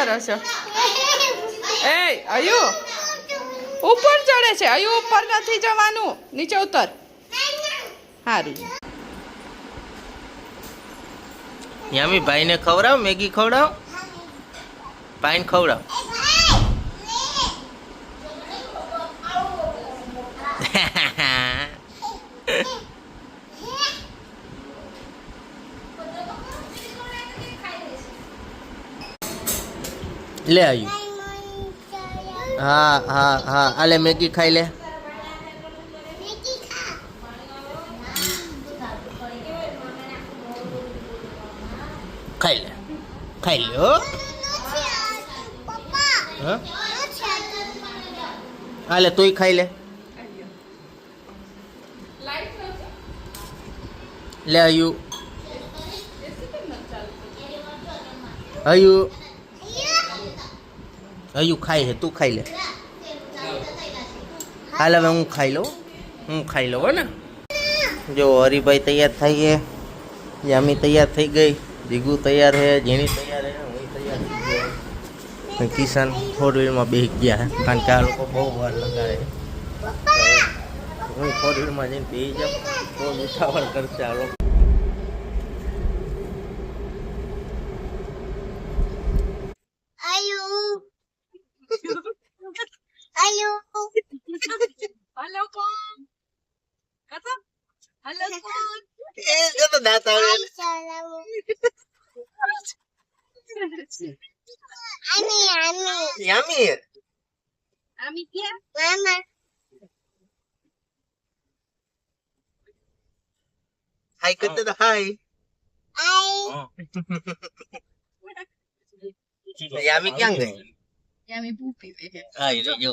કરો છો? એ અયુ ઉપર ચડે છે. અયુ ઉપર નથી જવાનું, નીચે ઉતર. સારું. યામી ભાઈને ખવડાવ, મેગી ખવડાવ, ભાઈને ખવડાવ. લે આવ્યું. હા હા હા, આલે મેગી ખાઈ લે. ખાઈ લે, ખાઈ લે. હો હા, આલે તુંય ખાઈ લે. લે આયુ, આયુ, આયુ ખાઈ હે, તું ખાઈ લે. હાલ હવે હું ખાઈ લઉં, હું ખાઈ લઉં. હો ને, જો હરિભાઈ તૈયાર થઈ ગયા, યામી તૈયાર થઈ ગઈ, જીગુ તૈયાર છે, જેની તૈયાર છે, હું તૈયાર થઈ ગયો. કિશન ફોર વ્હીલમાં બેસી ગયા હે, કારણ કે આ લોકો બહુ વાર લગાડે. હું ફોર વ્હીલમાં જઈને બેસી જાઉં, બહુ ઉતાવળ કરશે આ લોકો. હલો કોણ? હલો કોણ? એ તો દાંત આવે. યામી આમી ક્યાં? હાય કરતે તો હાય. યામી ક્યાં ગઈ? યામી પૂપી દે. હાય રે જો.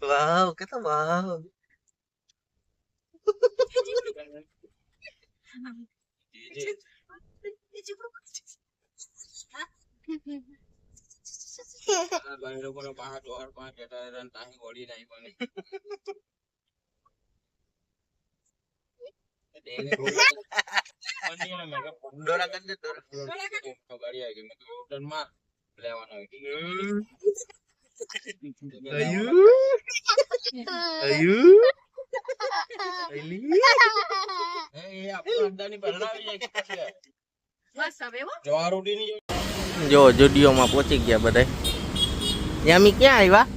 વાવ, કેતો વાવ. જો જુડિયોમાં પહોંચી ગયા બધા. યામી ક્યાં આવ્યા?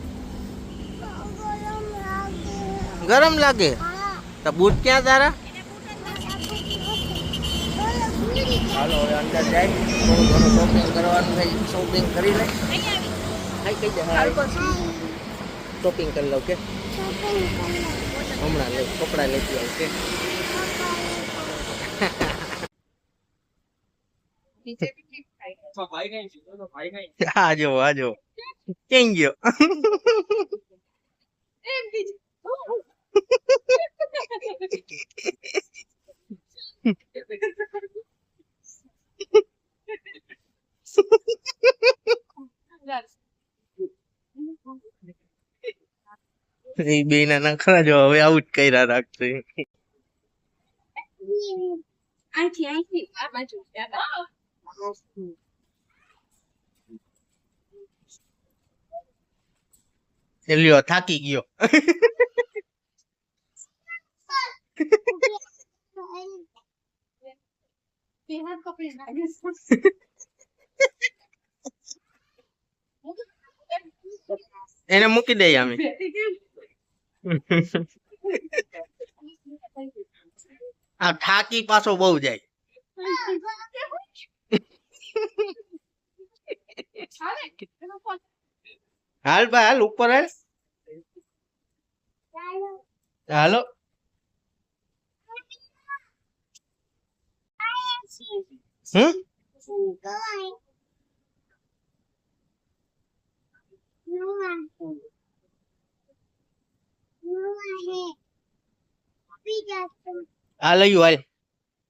ગરમ લાગે તો બૂટ ક્યાં તારા? હાલો હવે અંદર જાય, થોડું ઘણું શોપિંગ કરવાનું થાય, શોપિંગ કરી લે. કઈ દે શોપિંગ કરી લઉં કે હમણાં લઈ કપડા લેતી આવું કે. આજો આજો ક્યાં ગયો? એ બે ના નખરા જો હવે આઉટ કર્યા રાખશે. લ્યો થાકી ગયો. એને મૂકી દઈએ અમે. આ થાકી પાછો બહુ જાય. હાલ ભાઈ હાલ ઉપર હાલ. હાલો હાલ હાલ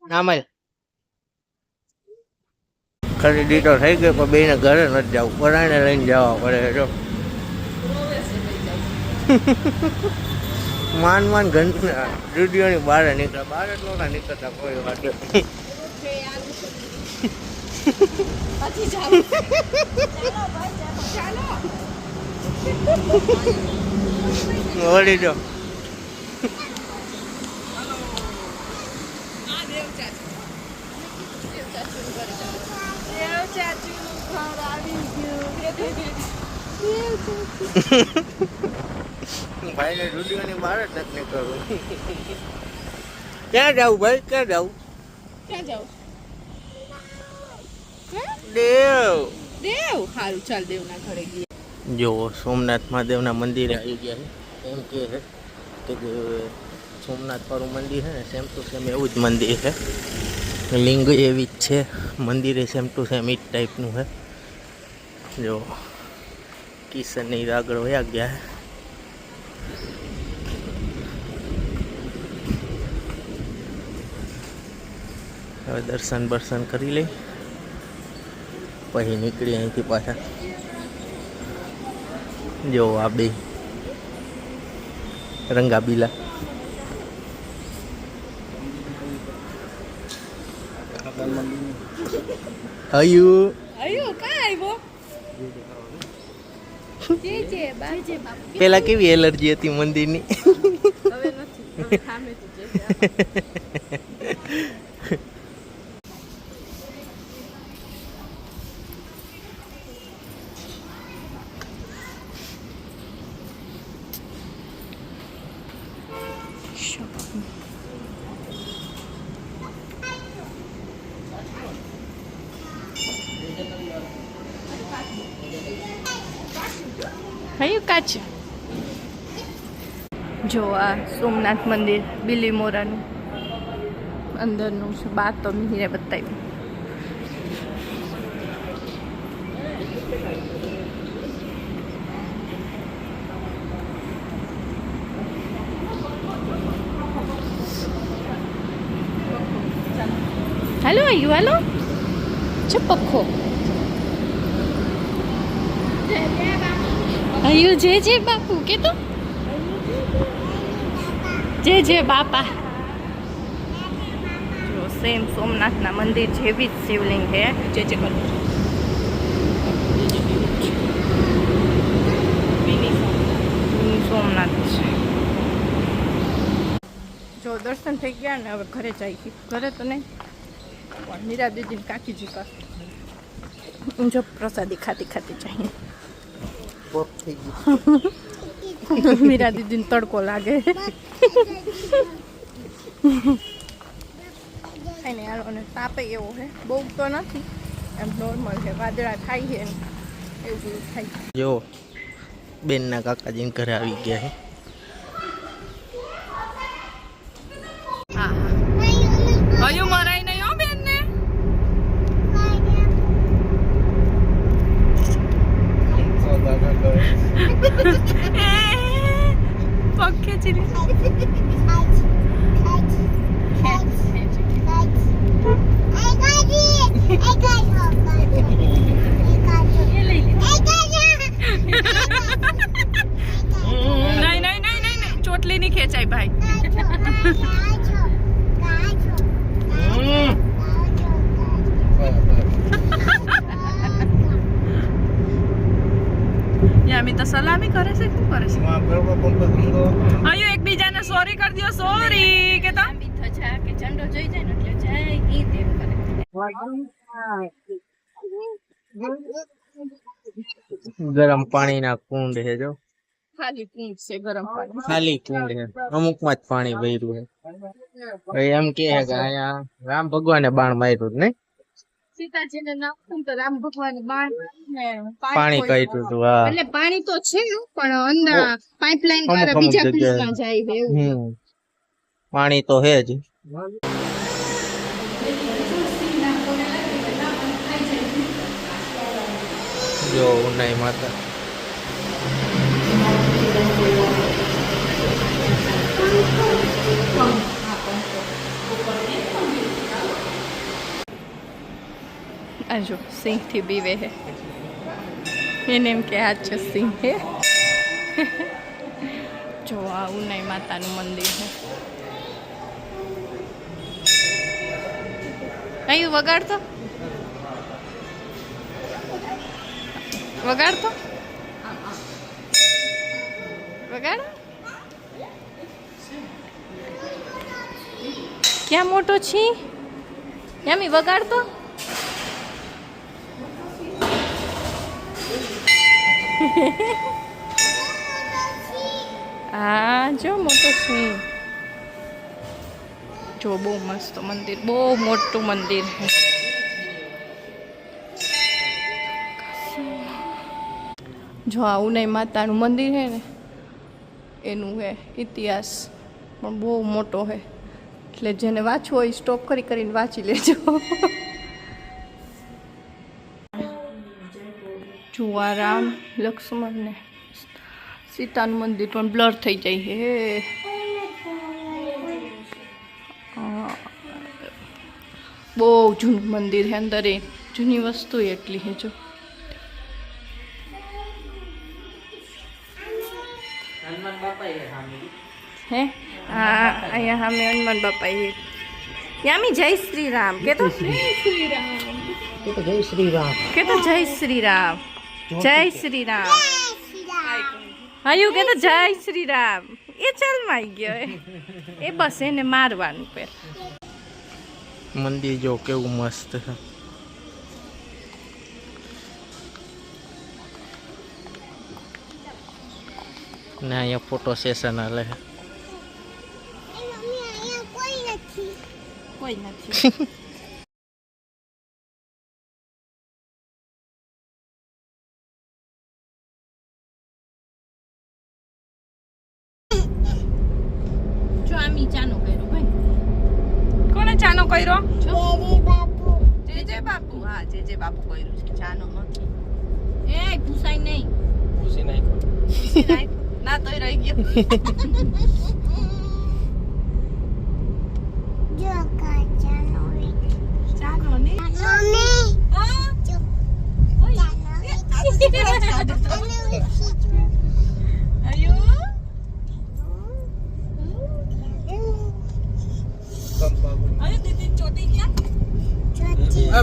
આમ હાલ. ખરીદી તો થઈ ગઈ પણ બેને ઘરે નથી જવું, પરાણે લઈને જવા પડે. જો માન ઘંટા સ્ટુડિયોની બહાર નીકળ્યા, બહાર જ નહોતા નીકળતા કોઈ વાગે. પછી જાઓ. ચાલો. વળી જો ભાઈને સ્ટુડિયોની બહાર જ નથી નીકળવું. ક્યાં જાવું ભાઈ, ક્યાં જાવું? ક્યાં જાવ? દેવ દેવ હારું, ચાલ દેવના ઘરે ગયા. જો સોમનાથ મહાદેવના મંદિરે આવી ગયા છે. એમ કે છે કે જે સોમનાથ વાળું મંદિર છે ને સેમ ટુ સેમ એવું જ મંદિર છે. લિંગ એવી જ છે, મંદિરે સેમ ટુ સેમ એ જ ટાઈપનું છે. જો કિશનની આગળ વયા ગયા છે. હવે દર્શન બર્શન કરી લઈ પછી નીકળી અહીંથી પાછા. જો આ બે રંગાબીલા આયુ કાંઈ આવ્યો? પેલા કેવી એલર્જી હતી મંદિરની. હવે નથી, હવે સામેથી જે છે. કયું કાચ? જો આ સોમનાથ મંદિર બિલીમોરાનું અંદરનું છે. બહાર તો મિહિરે બતાવ્યું. હાલો આયુ, હાલો છે પખો. આયુ જે બાપુ કે તો જે બાપા. જો સેમ સોમનાથના મંદિર જેવી જ શિવલિંગ છે. જે કરું મિની સોમનાથ છે. જો દર્શન થઈ ગયા ને હવે ઘરે જઈએ. ઘરે તો નહીં પણ મીરા દીદી કાકીજી પાસે જો પ્રસાદી ખાતી જઈએ. મીરા દીદીને તડકો લાગે. એને અને તાપે એવો છે, બહુ તો નથી, એમ નોર્મલ છે. વાદળા થાય છે ને એવું બધું થાય. જો બેનના કાકાજીને ઘરે આવી ગયા છે. હા હયું મરાય નહીં હો બેન ને. પગ ખેંચી લે. નહીં ચોટલી નહીં ખેંચાય ભાઈ. યામી તો સલામી કરે છે. શું કરે છે? અયો એકબીજાને સોરી કરી દો. સોરી કે તો કે ઝંડો જોઈ જાય ને એટલે જય ઈ દેવ કરે. ગરમ પાણીના કુંડ છે. જો ખાલી કુંડ છે, ગરમ પાણી. ખાલી કુંડ છે, અમુકમાં જ પાણી ભર્યું છે. એમ કે અહીંયા રામ ભગવાને બાણ માર્યું ને સીતાજીને નાખું તો રામ ભગવાન બાણ ને પાણી કાઢ્યું હતું. હા એટલે પાણી તો છે પણ અંદર પાઇપલાઇન દ્વારા બીજા કુંડમાં જાય છે એવું. પાણી તો છે જ. જો ઉનાઈ માતા આ જો સિંહ થી બીવે હે. એને એમ કે આ છે સિંહ હે. જો આ ઉનાઈ માતાનું મંદિર છે. અહીં વગાડતો વગાડતો વગાડ. ક્યાં મોટો છે યમી વગાડતો. હા જો મોટો છે. જો બહુ મસ્ત મંદિર, બહુ મોટું મંદિર છે. જો આ ઉનાઈ માતાનું મંદિર છે ને એનું છે ઇતિહાસ પણ બહુ મોટો છે, એટલે જેને વાંચવું હોય સ્ટોપ કરીને વાંચી લેજો. જો આ રામ લક્ષ્મણ ને સીતાનું મંદિર પણ બ્લર થઈ જાય છે. બહુ જૂનું મંદિર છે, અંદર એ જૂની વસ્તુ એટલી છે. જો હે હા અહીંયા સામે હનુમાન બાપા એ. યામી જય શ્રી રામ કે તો જય શ્રી રામ જય શ્રી રામ કે તો જય શ્રી રામ જય શ્રી રામ. હાયું કે તો જય શ્રી રામ. એ ચાલમાં આવી ગયો એ બસ એને મારવાનું પે. મંદિર જો કેવું મસ્ત છે. ને અહીંયા ફોટો સેશન હાલે છે. કોઈ નથી. જો આમી ચાનો કર્યો ભાઈ. કોણે ચાનો કર્યો? જે બાપુ. હા જે બાપુ કર્યું છે. ચાનો નથી. એ ઘુસાઈ નહીં. ખુશી નાખ્યો. ના તોય રહી ગયો. ચાનો ને અરે દીદી ચોટી ગયા.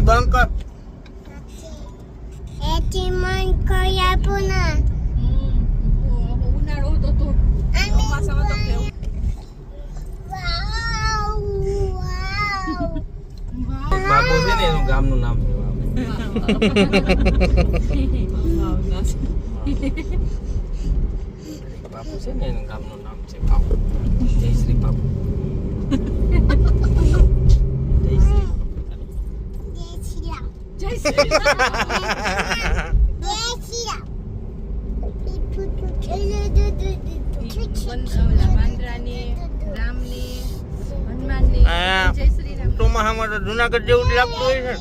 બંધ કર. ઉનાળો હતો તો ચોમાસામાં તો કેવું. બાપુ છે ને એનું ગામનું નામ છે. બાપુ છે ને એનું ગામનું નામ છે બાપુ. જય શ્રી બાપુ. જય શ્રી રામ. વાંદરાની રામની હનુમાનની જય શ્રી રામ. ચોમાસામાં તો જુનાગઢ જેવું જ લાગતું હોય છે.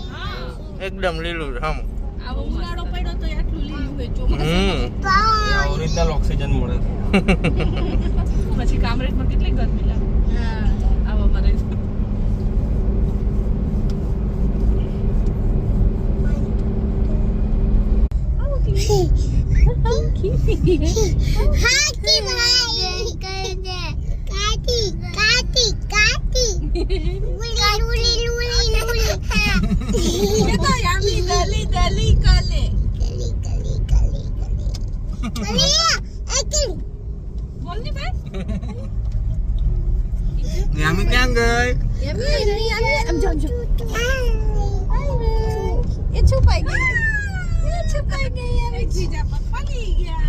એકદમ લીલું હમ. આવો ઉનાળો પડ્યો તો આટલું લીલું હોય ચોમાસા. ઓરિજિનલ ઓક્સિજન મળે. પછી કામરેજમાં કેટલી ગરમી લાગે. હા આવો મારે. યામી ક્યાં ગઈ? એ છુપાઈ ગઈ. છુપાઈ ગઈ. હવે જીજા પપ્પા લઈ ગયા.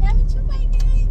યામી છુપાઈ ગઈ.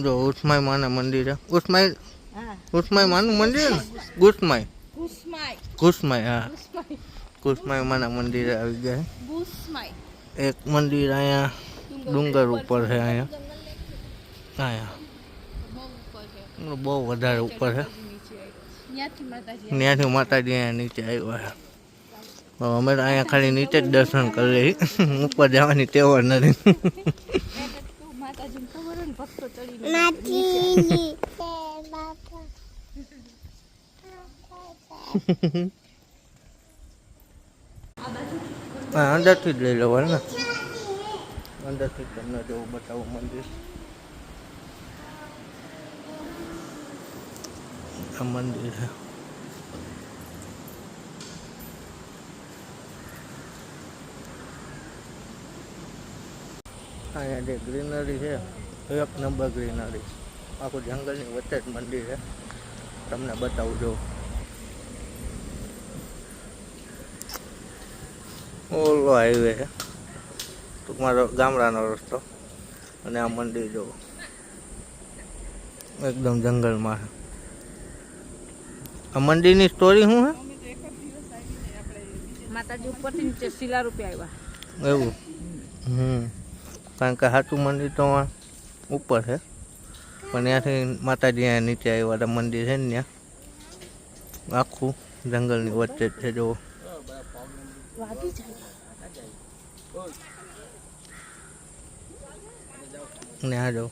જો ઉસ્માઈ માના મંદિર છે. ઉસ્માઈ હા કુસમાઈ માનું મંદિર ને ગુસમાઈ ગુસ્માઈ કુસમાઈ હા ગુસ્માઈ કુસમાઈ માના મંદિરે આવી ગયા ગુસ્માઈ એક મંદિર અહીંયા ડુંગર ઉપર છે અહીંયા અહીંયા બહુ વધારે ઉપર છે ત્યાંથી માતાજી અહીંયા નીચે આવ્યા છે અમે તો અહીંયા ખાલી નીચે જ દર્શન કરી લઈ ઉપર જવાની ટેવ નથી માતાજીને ખબર હોય ને ભક્તો ચડીને હા અંદરથી જ લઈ લેવાનું ને અંદરથી તમને જેવું બતાવું મંદિર આ મંદિર છે અહીંયા જે ગ્રીનરી છે એક નંબર ગ્રીનરી આખું જંગલની વચ્ચે જ મંદિર છે તમને બતાવું જો ઓલો હાઈવે છે ટૂંકમાં ગામડાનો રસ્તો અને આ મંદિર જો એકદમ જંગલમાં છે આ મંદિરની સ્ટોરી શું છે માતાજી ઉપરથી નીચે શિલા રૂપે આવ્યા એવું કારણ કે સાચું મંદિર તો ઉપર છે પણ ત્યાંથી માતાજી અહીંયા નીચે આવ્યા હતા મંદિર છે ને ત્યાં આખું જંગલની વચ્ચે જ છે જો ને આ જો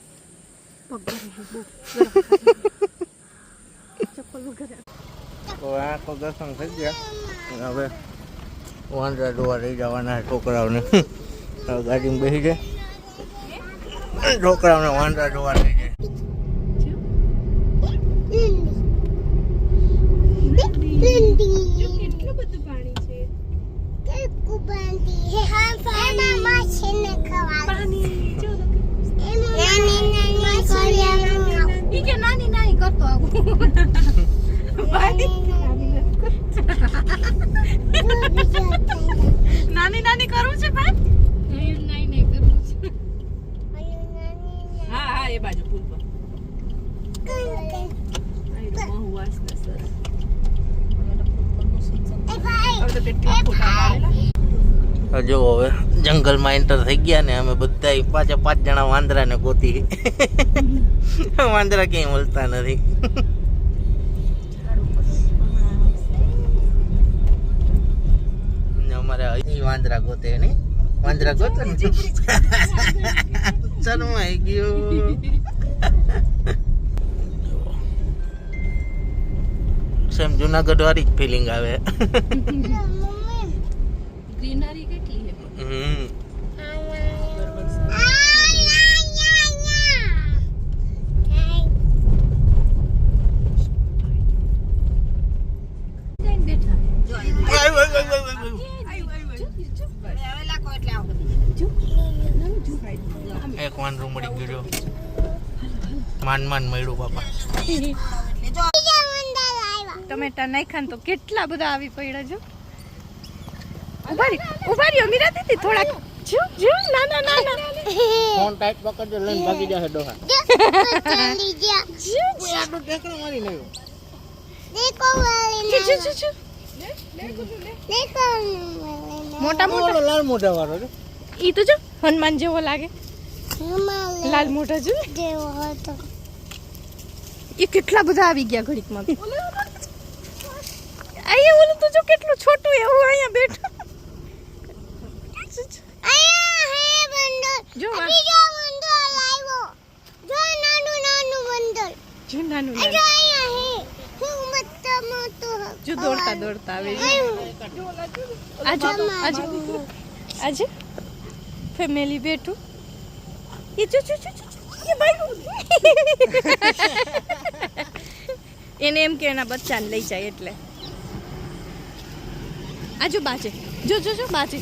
તો આ તો દર્શન થઈ ગયા હવે વાંદરા જોવા લઈ જવાના છોકરાઓને ગાડીમાં બેસી જાય છોકરાઓને વાંદરા જોવા લઈ જાય કેટલું બધું પાણી છે ઈ કે નાની નાની કરતો આવું નાની નાની કરવું છે ભાઈ નાની કરવું છે હા હા એ બાજુ પુલ પર જો હવે જંગલમાં એન્ટર થઈ ગયા ને અમે બધા પાછા 5 જણા વાંદરાને ગોતી વાંદરા ક્યાંય મળતા નથી અમારે અહીં વાંદરા ગોતે નહીં વાંદરા ગોતે ને શરમાઈ ગયો સેમ જુનાગઢ વાળી જ ફિલિંગ આવે ગ્રીનરી કેટલી છે એક વાંદરું મળી ગયો માન મળ્યું બાપા ટમેટા નાખ્યા ને તો કેટલા બધા આવી પડ્યા જો ઉભા રહ્યો મીરા દીદી થોડાક જો જો ના ના ના ના ફોન ટાઈટ પકડજો લઈને ભાગી જશે ડોહા આટલો ટેકરો મારી લેવો મોટા મોટા લાલ મોઢા વાળો જો ઈ તો જો હનુમાન જેવો લાગે લાલ મોઢા જો એ કેટલા બધા આવી ગયા ઘડીકમાં અહીંયા ઓલું તો જો કેટલું છોટું એવું અહીંયા બેઠું જો જો નાનું જો દોડતા દોડતા આવે આજે ફેમિલી બેઠું એ જો જો જો એ ભાઈ એને એમ કે એના બચ્ચાને લઈ જાય એટલે આજુ બાજે જો જો જો બાજે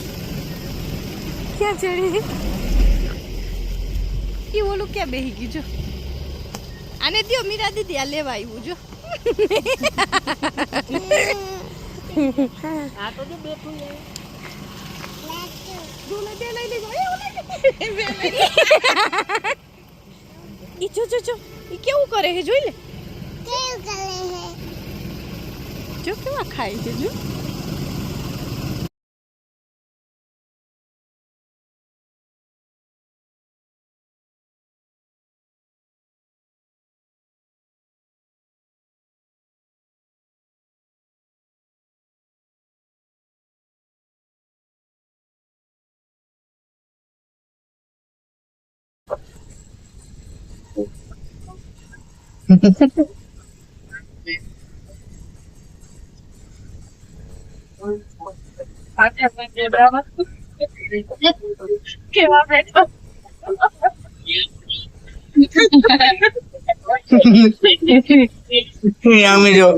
ક્યાં ચડે એ ઓલું ક્યાં બેહી ગયું જો આને દ્યો મીરા દીદી આ લેવા આવ્યું જો આ તો જો બેઠું ઈ જો જો જો ઈ કેવું કરે હે જોઈ લે જો કેવા ખાય છે જો. આમે જો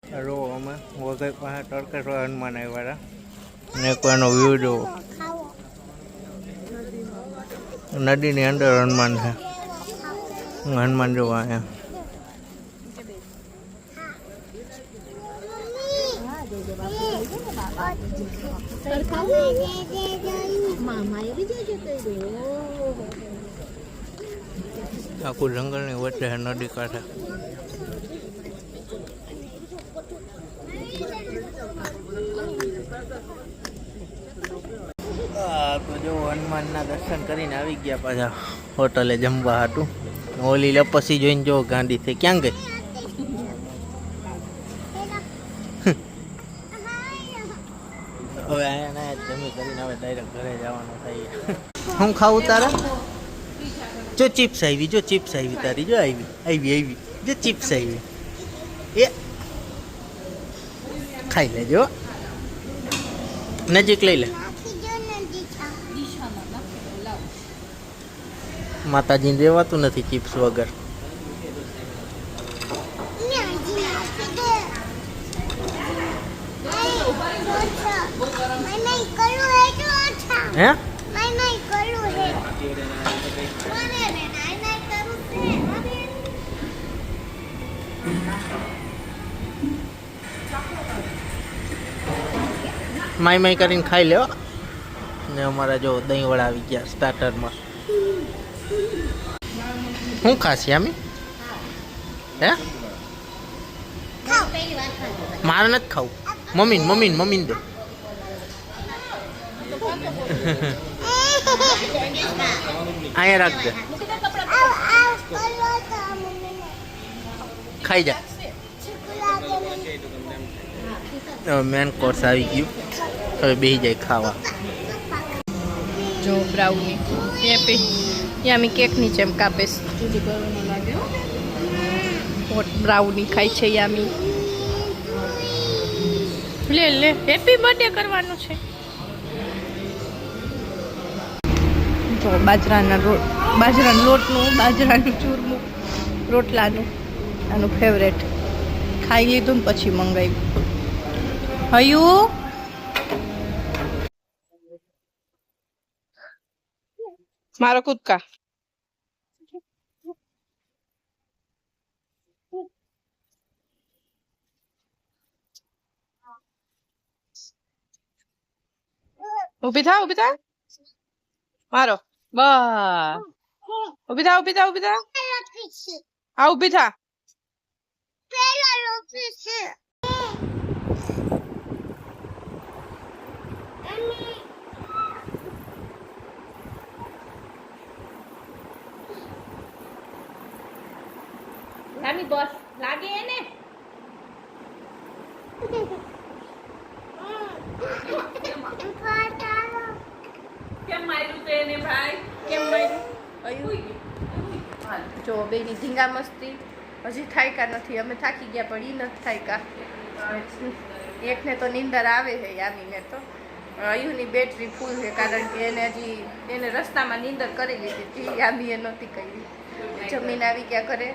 રો અમે વગર પાસે તડકેશ્વર હનુમાન આવ્યા હતા ને કોઈનો વ્યૂ જોવો નદીની અંદર હનુમાન છે હનુમાન જોવા અહીંયા આખું જંગલની વચ્ચે નદી કાંઠે જો હનુમાનના દર્શન કરીને આવી ગયા પાછા હોટલે જમવા હાટું. ઓલી લપસી જોઈને જો ગાંડી થઈ ક્યાં ગઈ. હવે અહીંયા જમી કરીને હવે ડાયરેક્ટ ઘરે જવાનું થાય. હું ખાવું તારા? જો ચિપ્સ આવી, જો ચિપ્સ આવી તારી, જો આવી જો ચિપ્સ આવી. એ ખાઈ લેજો, નજીક લઈ લે. માતાજીને રહેવાતું નથી ચિપ્સ વગર. હે માય કરીને ખાઈ લ્યો ને. અમારા જો દહીં વડા આવી ગયા સ્ટાર્ટરમાં. શું ખાશે આમી? હે મારે નથી ખાવું. મમ્મીને દે. અહીંયા રાખ દે. ખાઈ જા. મેન કોર્સ આવી ગયું, હવે બેસી જાય ખાવા. જો બ્રાઉની યામી કેકની જેમ કાપે છે. હોટ બ્રાઉની ખાય છે યામી. લે હેપી બર્થડે કરવાનું છે. જો બાજરાના લોટનું, બાજરાનું ચૂરમું, રોટલાનું, આનું ફેવરેટ. ખાઈ લીધું ને પછી મંગાવ્યું. હયું મારો કૂદકા. ઊભી થા મારો. બસ ઊભી થા. ઊભી થા. રામી બસ લાગે એને. કેમ માર્યું તે એને ભાઈ? કેમ માર્યું? જો બેની ધીંગા મસ્તી હજી થાયકા નથી. અમે થાકી ગયા પણ ઈ નથી થાયકા. એકને તો નીંદર આવે છે યામીને તો. અયુની બેટરી ફૂલ છે કારણ કે એને રસ્તામાં નીંદર કરી લીધી હતી. યામીએ નહોતી કરી. જમીન આવી ગયા ઘરે.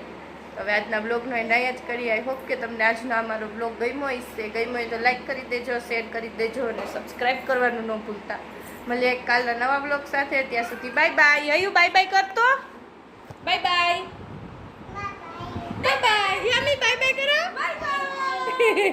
હવે આજના બ્લોગનો એન્ડ અહીંયા જ કરીએ. આઈ હોપ કે તમને આજનો અમારો બ્લોગ ગમ્યો હશે. ગમ્યો હોય તો લાઈક કરી દેજો, શેર કરી દેજો અને સબસ્ક્રાઈબ કરવાનું ન ભૂલતા. મળીએ કાલના નવા બ્લોગ સાથે. ત્યાં સુધી બાય બાય. હયું બાય બાય કરતો. Bye bye. યામી બાય બાય કરો. Bye by.